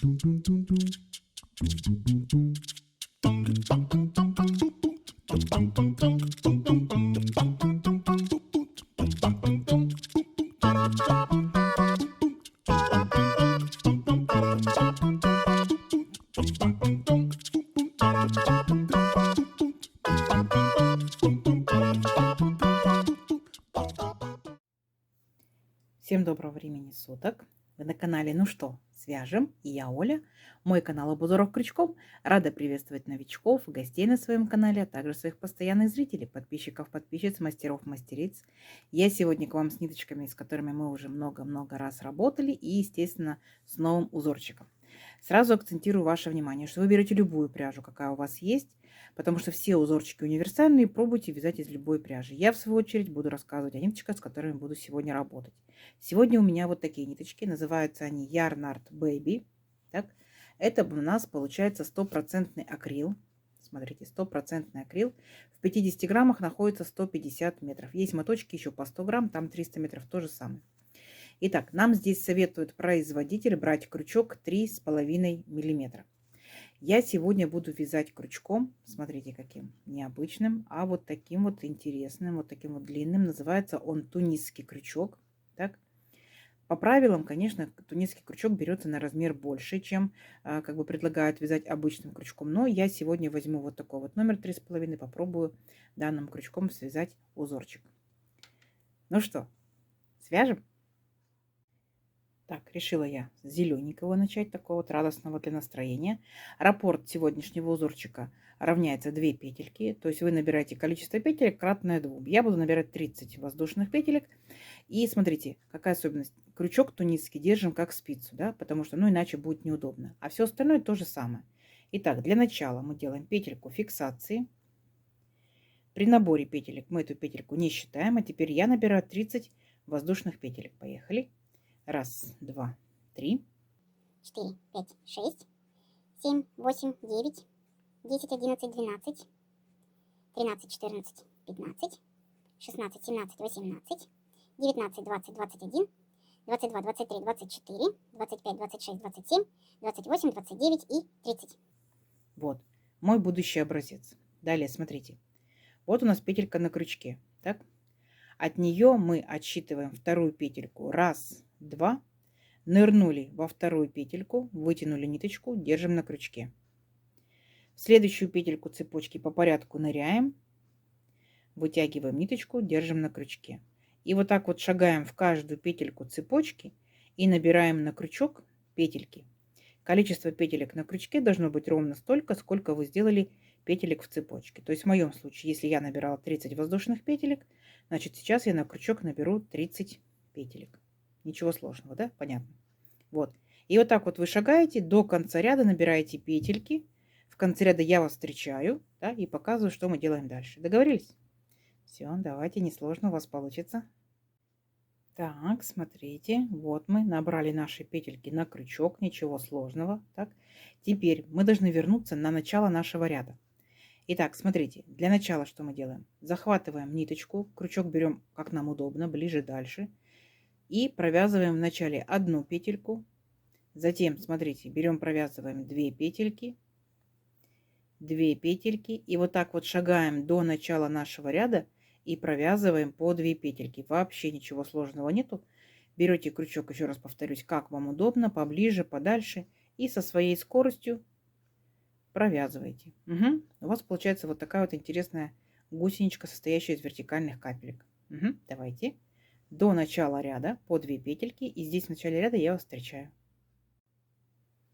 Всем доброго времени суток. Вы на канале «Ну что, свяжем?» И я Оля. Мой канал об узорах крючком. Рада приветствовать новичков, гостей на своем канале, а также своих постоянных зрителей, подписчиков, подписчиц, мастеров, мастериц. Я сегодня к вам с ниточками, с которыми мы уже много-много раз работали, и, естественно, с новым узорчиком. Сразу акцентирую ваше внимание, что вы берете любую пряжу, какая у вас есть, потому что все узорчики универсальные, пробуйте вязать из любой пряжи. Я, в свою очередь, буду рассказывать о ниточках, с которыми буду сегодня работать. Сегодня у меня вот такие ниточки, называются они Yarn Art Baby. Так? Это у нас получается стопроцентный акрил. Смотрите, стопроцентный акрил. В 50 граммах находится 150 метров. Есть моточки еще по 100 грамм, там 300 метров, то же самое. Итак, нам здесь советует производитель брать крючок 3,5 миллиметра. Я сегодня буду вязать крючком, смотрите, каким необычным, а вот таким вот интересным, вот таким вот длинным. Называется он тунисский крючок. Так? По правилам, конечно, тунисский крючок берется на размер больше, чем как бы предлагают вязать обычным крючком. Но я сегодня возьму вот такой вот номер 3,5, попробую данным крючком связать узорчик. Ну что, свяжем? Так, решила я с зелененького начать, такого вот радостного для настроения. Раппорт сегодняшнего узорчика равняется 2 петельки. То есть вы набираете количество петелек кратное 2. Я буду набирать 30 воздушных петелек. И смотрите, какая особенность. Крючок тунисский держим как спицу, да, потому что, ну, иначе будет неудобно. А все остальное то же самое. Итак, для начала мы делаем петельку фиксации. При наборе петелек мы эту петельку не считаем. А теперь я набираю 30 воздушных петелек. Поехали. Раз, два, три. 4, 5, 6, 7, 8, 9, 10, 11, 12, 13, 14, 15, 16, 17, 18, 19, 20, 21, 22, 23, 24, 25, 26, 27, 28, 29 и 30. Вот, мой будущий образец. Далее, смотрите. Вот у нас петелька на крючке. Так? От нее мы отсчитываем вторую петельку. Раз, два. Нырнули во вторую петельку, вытянули ниточку, держим на крючке. В следующую петельку цепочки по порядку ныряем, вытягиваем ниточку, держим на крючке. И вот так вот шагаем в каждую петельку цепочки и набираем на крючок петельки. Количество петелек на крючке должно быть ровно столько, сколько вы сделали петелек в цепочке. То есть в моем случае, если я набирала 30 воздушных петелек, значит сейчас я на крючок наберу 30 петелек. Ничего сложного, да? Понятно. Вот. И вот так вот вы шагаете до конца ряда, набираете петельки. В конце ряда я вас встречаю, да, и показываю, что мы делаем дальше. Договорились? Все, давайте, несложно у вас получится. Так, смотрите, вот мы набрали наши петельки на крючок, ничего сложного. Так, теперь мы должны вернуться на начало нашего ряда. Итак, смотрите, для начала что мы делаем? Захватываем ниточку, крючок берем как нам удобно, ближе, дальше. И провязываем вначале одну петельку. Затем, смотрите, берем, провязываем 2 петельки. 2 петельки. И вот так вот шагаем до начала нашего ряда и провязываем по 2 петельки. Вообще ничего сложного нету. Берете крючок, еще раз повторюсь, как вам удобно, поближе, подальше. И со своей скоростью провязываете. Угу. У вас получается вот такая вот интересная гусеничка, состоящая из вертикальных капелек. Угу. Давайте. До начала ряда по 2 петельки. И здесь в начале ряда я вас встречаю.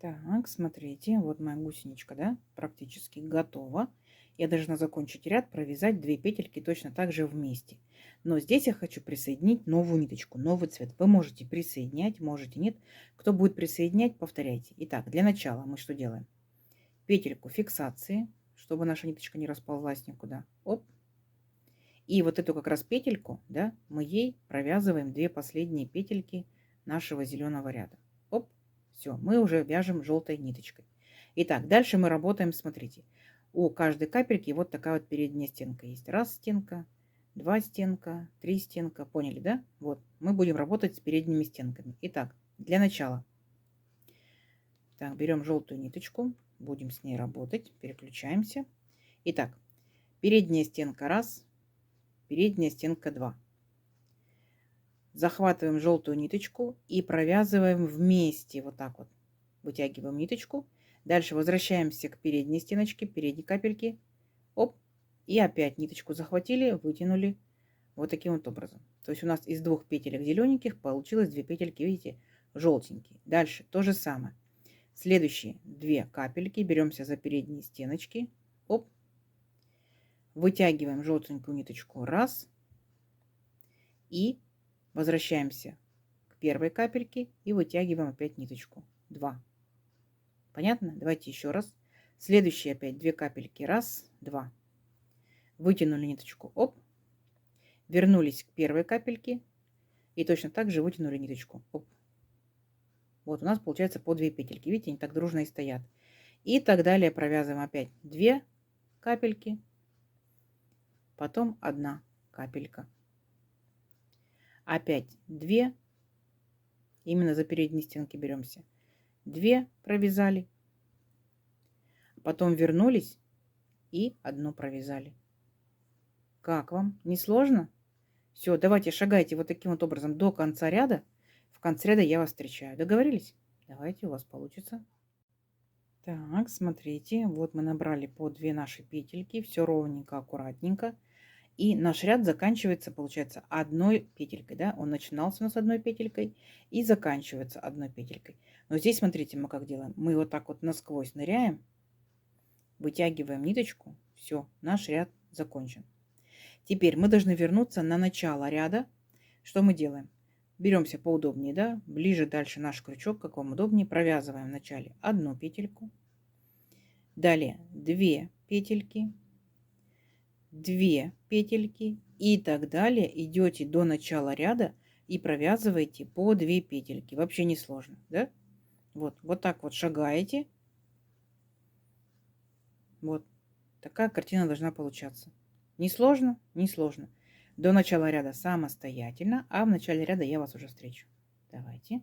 Так, смотрите, вот моя гусеничка, да, практически готова. Я должна закончить ряд, провязать 2 петельки точно так же вместе. Но здесь я хочу присоединить новую ниточку, новый цвет. Вы можете присоединять, можете нет. Кто будет присоединять, повторяйте. Итак, для начала мы что делаем? Петельку фиксации, чтобы наша ниточка не расползлась никуда. Оп. И вот эту как раз петельку, да, мы ей провязываем 2 последние петельки нашего зеленого ряда. Оп. Все, мы уже вяжем желтой ниточкой. Итак, дальше мы работаем, смотрите. У каждой капельки вот такая вот передняя стенка есть. Раз стенка, 2 стенка, 3 стенка. Поняли, да? Вот, мы будем работать с передними стенками. Итак, для начала Так, берем желтую ниточку, будем с ней работать, переключаемся. Итак, передняя стенка 1, передняя стенка 2. Захватываем желтую ниточку и провязываем вместе, вот так вот. Вытягиваем ниточку. Дальше возвращаемся к передней стеночке, передней капельке. Оп. И опять ниточку захватили, вытянули вот таким вот образом. То есть у нас из 2 петелек зелененьких получилось 2 петельки, видите, желтенькие. Дальше то же самое. Следующие 2 капельки. Беремся за передние стеночки. Оп. Вытягиваем желтенькую ниточку 1. И возвращаемся к первой капельке и вытягиваем опять ниточку 2. Понятно? Давайте еще раз. Следующие опять 2 капельки. 1, 2. Вытянули ниточку. Оп. Вернулись к первой капельке. И точно так же вытянули ниточку. Оп. Вот у нас получается по 2 петельки. Видите, они так дружно и стоят. И так далее провязываем опять 2 капельки. Потом 1 капелька. Опять 2. Именно за передние стенки беремся. 2 провязали. Потом вернулись и 1 провязали. Как вам? Не сложно? Все, давайте шагайте вот таким вот образом до конца ряда. В конце ряда я вас встречаю. Договорились? Давайте, у вас получится. Так, смотрите, вот мы набрали по 2 наши петельки. Все ровненько, аккуратненько. И наш ряд заканчивается, получается, 1 петелькой. Да? Он начинался у нас 1 петелькой и заканчивается 1 петелькой. Но здесь, смотрите, мы как делаем. Мы вот так вот насквозь ныряем, вытягиваем ниточку. Все, наш ряд закончен. Теперь мы должны вернуться на начало ряда. Что мы делаем? Беремся поудобнее, да, ближе дальше наш крючок, как вам удобнее. Провязываем вначале 1 петельку. Далее 2 петельки. 2 петельки и так далее. Идете до начала ряда и провязываете по 2 петельки. Вообще не сложно, да? Вот так вот шагаете. Вот такая картина должна получаться. Не сложно? Не сложно. До начала ряда самостоятельно, а в начале ряда я вас уже встречу. Давайте.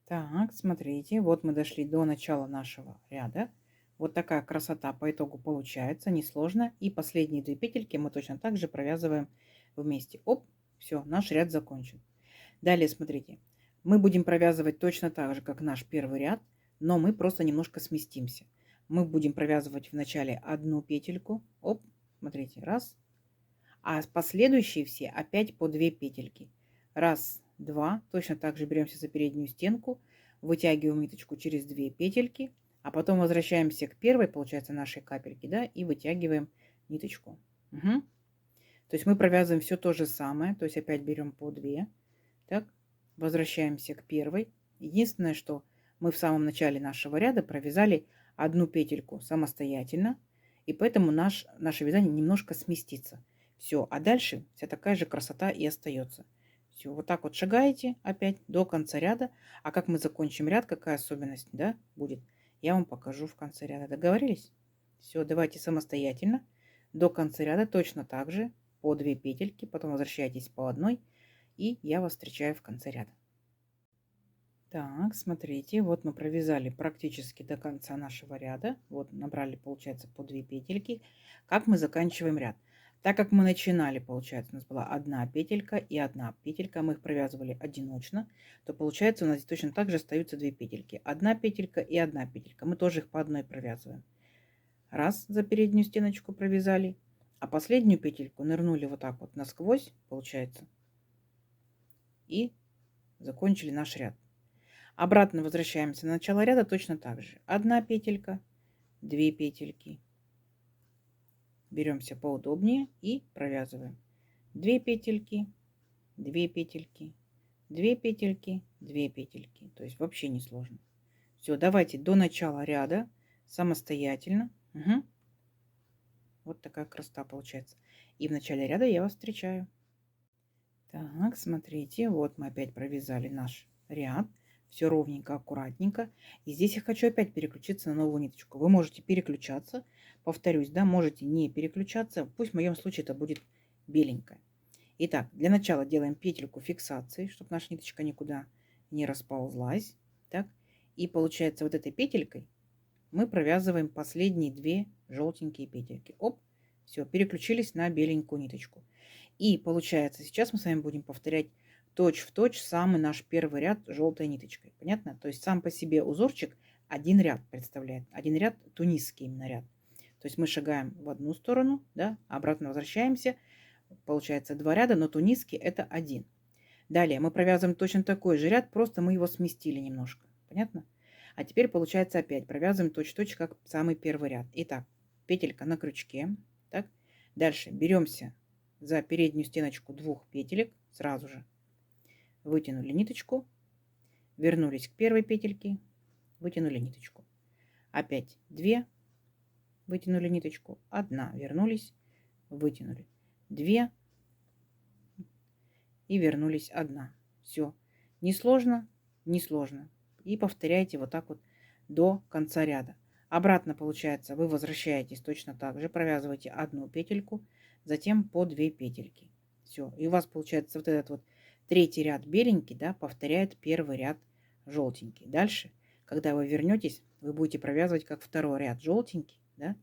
Так, смотрите, вот мы дошли до начала нашего ряда. Вот такая красота по итогу получается, несложно. И последние 2 петельки мы точно так же провязываем вместе. Оп, все, наш ряд закончен. Далее, смотрите, мы будем провязывать точно так же, как наш первый ряд, но мы просто немножко сместимся. Мы будем провязывать в начале 1 петельку. Оп, смотрите, раз. А последующие все опять по 2 петельки. Раз, 2. Точно так же беремся за переднюю стенку, вытягиваем ниточку через 2 петельки, а потом возвращаемся к первой, получается, нашей капельке, да, и вытягиваем ниточку. Угу. То есть мы провязываем все то же самое, то есть опять берем по 2. Так, возвращаемся к первой. Единственное, что мы в самом начале нашего ряда провязали 1 петельку самостоятельно, и поэтому наше вязание немножко сместится. Все, а дальше вся такая же красота и остается. Все, вот так вот шагаете опять до конца ряда. А как мы закончим ряд, какая особенность, да, будет, я вам покажу в конце ряда. Договорились? Все, давайте самостоятельно до конца ряда точно так же по 2 петельки, потом возвращайтесь по 1, и я вас встречаю в конце ряда. Так, смотрите, вот мы провязали практически до конца нашего ряда. Вот набрали, получается, по 2 петельки. Как мы заканчиваем ряд? Так как мы начинали, получается, у нас была 1 петелька и 1 петелька, мы их провязывали одиночно, то получается у нас здесь точно так же остаются 2 петельки. 1 петелька и 1 петелька. Мы тоже их по одной провязываем. Раз, за переднюю стеночку провязали, а последнюю петельку нырнули вот так вот насквозь, получается, и закончили наш ряд. Обратно возвращаемся на начало ряда точно так же. 1 петелька, 2 петельки. Беремся поудобнее и провязываем. 2 петельки, 2 петельки, 2 петельки, 2 петельки. То есть вообще не сложно. Все, давайте до начала ряда самостоятельно. Угу. Вот такая красота получается. И в начале ряда я вас встречаю. Так, смотрите, вот мы опять провязали наш ряд. Все ровненько, аккуратненько. И здесь я хочу опять переключиться на новую ниточку. Вы можете переключаться, повторюсь, да, можете не переключаться. Пусть в моем случае это будет беленькая. Итак, для начала делаем петельку фиксации, чтобы наша ниточка никуда не расползлась. Так, И получается, вот этой петелькой мы провязываем последние 2 желтенькие петельки. Оп, все, переключились на беленькую ниточку. И получается, сейчас мы с вами будем повторять точь-в-точь самый наш первый ряд желтой ниточкой. Понятно? То есть сам по себе узорчик один ряд представляет. Один ряд, тунисский именно ряд. То есть мы шагаем в одну сторону, да, обратно возвращаемся. Получается 2 ряда, но тунисский это один. Далее мы провязываем точно такой же ряд, просто мы его сместили немножко. Понятно? А теперь получается опять провязываем точь-в-точь, как самый первый ряд. Итак, петелька на крючке. Так. Дальше беремся за переднюю стеночку 2 петелек сразу же. Вытянули ниточку, вернулись к первой петельке, вытянули ниточку. Опять 2, вытянули ниточку, 1, вернулись, вытянули, 2 и вернулись 1. Все. Не сложно, не сложно. И повторяйте вот так вот до конца ряда. Обратно получается, вы возвращаетесь точно так же, провязываете 1 петельку, затем по 2 петельки. Все. И у вас получается вот этот вот третий ряд беленький, да, повторяет первый ряд желтенький. Дальше, когда вы вернетесь, вы будете провязывать как второй ряд желтенький, да,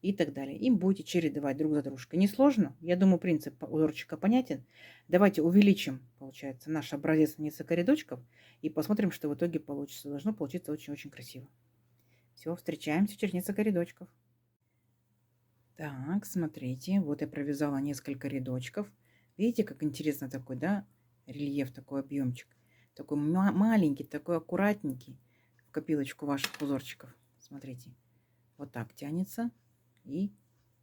и так далее. Им будете чередовать друг за дружкой. Несложно. Я думаю, принцип узорчика понятен. Давайте увеличим, получается, наш образец на несколько рядочков и посмотрим, что в итоге получится. Должно получиться очень-очень красиво. Все, встречаемся через несколько рядочков. Так, смотрите, вот я провязала несколько рядочков. Видите, как интересно такой, да, рельеф, такой объемчик. Такой маленький, такой аккуратненький в копилочку ваших узорчиков. Смотрите, вот так тянется и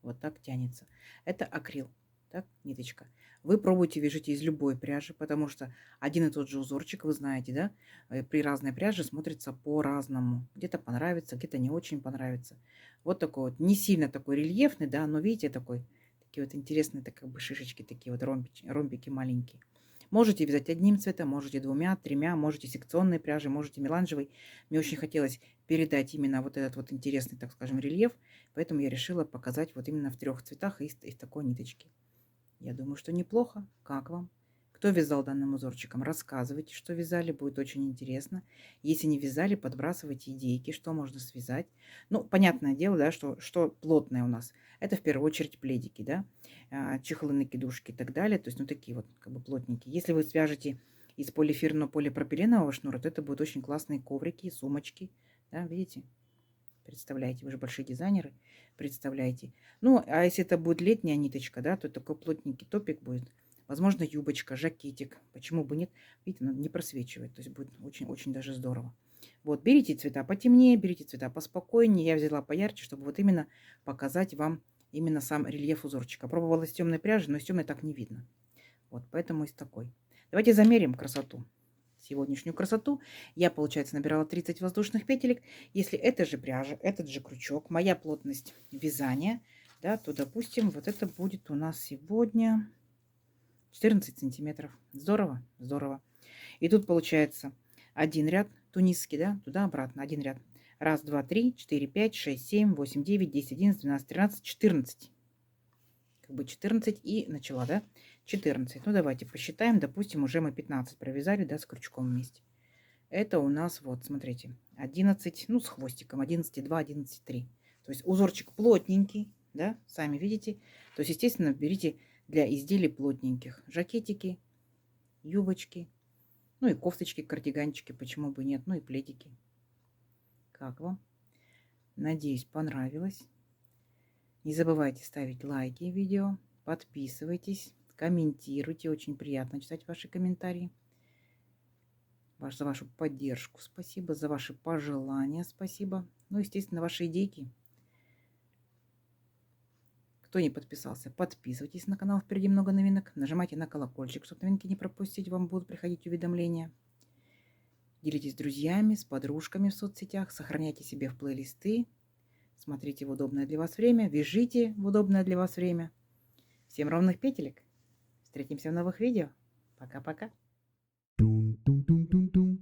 вот так тянется. Это акрил, так, ниточка. Вы пробуйте вяжите из любой пряжи, потому что один и тот же узорчик, вы знаете, да, при разной пряже смотрится по-разному. Где-то понравится, где-то не очень понравится. Вот такой вот, не сильно такой рельефный, да, но видите, такой, такие вот интересные, так как бы шишечки, такие вот ромбики маленькие. Можете вязать одним цветом, можете 2, 3, можете секционной пряжи, можете меланжевой. Мне очень хотелось передать именно вот этот вот интересный, так скажем, рельеф, поэтому я решила показать вот именно в 3 цветах из такой ниточки. Я думаю, что неплохо. Как вам? Кто вязал данным узорчиком, рассказывайте, что вязали, будет очень интересно. Если не вязали, подбрасывайте идейки, что можно связать. Ну, понятное дело, да, что плотное у нас. Это в первую очередь пледики, да, чехлы, накидушки и так далее. То есть, ну, такие вот как бы плотненькие. Если вы свяжете из полиэфирного полипропиленового шнура, то это будут очень классные коврики, сумочки. Да, видите? Представляете, вы же большие дизайнеры, представляете. Ну, а если это будет летняя ниточка, да, то такой плотненький топик будет. Возможно, юбочка, жакетик. Почему бы нет? Видите, он не просвечивает. То есть будет очень-очень даже здорово. Вот, берите цвета потемнее, берите цвета поспокойнее. Я взяла поярче, чтобы вот именно показать вам именно сам рельеф узорчика. Пробовала с темной пряжи, но с темной так не видно. Вот, поэтому из такой. Давайте замерим красоту. Сегодняшнюю красоту. Я, получается, набирала 30 воздушных петелек. Если эта же пряжа, этот же крючок, моя плотность вязания, да, то, допустим, вот это будет у нас сегодня 14 сантиметров. Здорово? Здорово. И тут получается один ряд тунисский, да, туда-обратно, один ряд. Раз, два, три, 4, 5, 6, 7, 8, 9, 10, 11, 12, 13, 14. Как бы 14 и начала, да? 14. Ну, давайте посчитаем. Допустим, уже мы 15 провязали, да, с крючком вместе. Это у нас, вот, смотрите, 11, ну, с хвостиком, 11,2, 11,3. То есть узорчик плотненький, да, сами видите. То есть, естественно, берите для изделий плотненьких жакетики, юбочки, ну и кофточки, кардиганчики, почему бы нет, ну и пледики. Как вам? Надеюсь, понравилось. Не забывайте ставить лайки видео, подписывайтесь, комментируйте. Очень приятно читать ваши комментарии. За вашу поддержку спасибо, за ваши пожелания спасибо. Ну, естественно, ваши идейки. Кто не подписался, подписывайтесь на канал, впереди много новинок. Нажимайте на колокольчик, чтобы новинки не пропустить, вам будут приходить уведомления. Делитесь с друзьями, с подружками в соцсетях, сохраняйте себе в плейлисты. Смотрите в удобное для вас время, вяжите в удобное для вас время. Всем ровных петелек. Встретимся в новых видео. Пока-пока. Ba-dum-bum-bum.